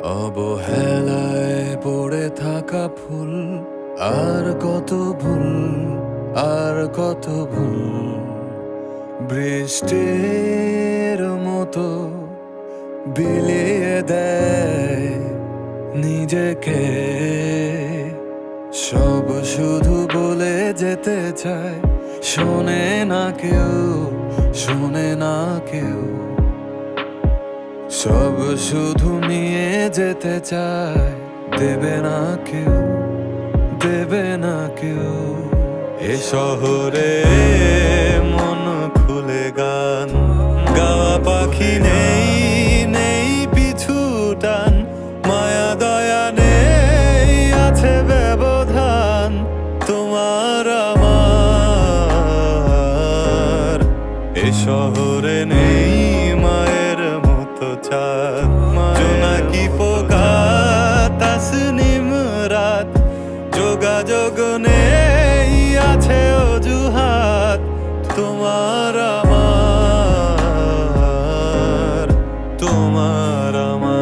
অবহেলায় পড়ে থাকা ফুল, আর কত ভুল, আর কত ভুল। বৃষ্টির মতো বিলিয়ে দেয় নিজেকে, সব শুধু বলে যেতে চায়, শোনে না কেউ, শোনে না কেউ। সব শুধু নিয়ে যেতে চায়, দেবে না কেউ, দেবে না কেউ। এ শহরে মন খুলে গান গাওয়া পাখি নেই, নেই পিছু টান, মায়া দয়া নেই, আছে ব্যবধান তোমার আমার। এ শহরে নেই মায়ের মতো চাঁদ, জোনাকি পোকা তাসনিম রাত, যোগাযোগ নেই, আছে অজুহাত তোমার আমার, তোমার আমার।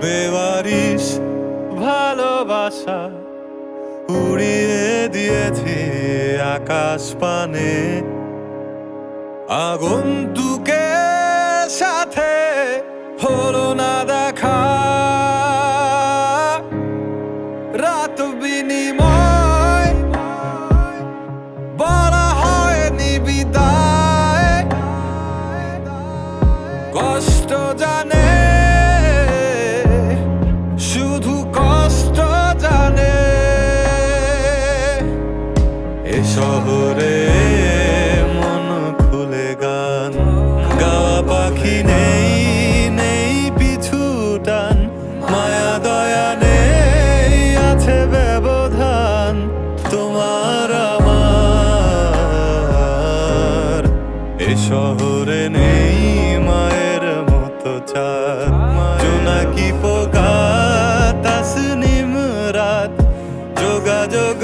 বেওয়ারিশ ভালোবাসা উড়িয়ে দিয়েছে আকাশ পানে, আগন্তুকের সাথে হলো না দেখা, রাত বিনিময় বলা হয়নি বিদায়, কষ্ট জানে শুধু কষ্ট জানে। এ শহরে মন খুলে গান গাওয়া পাখি নেই, নেই পিছু টান, মায়া দয়া নেই, আছে ব্যবধান তোমার আমার। এ শহরে নেই মায়ের মতো চাঁদ, জোনাকি পোকা তাসনিম রাত, যোগাযোগ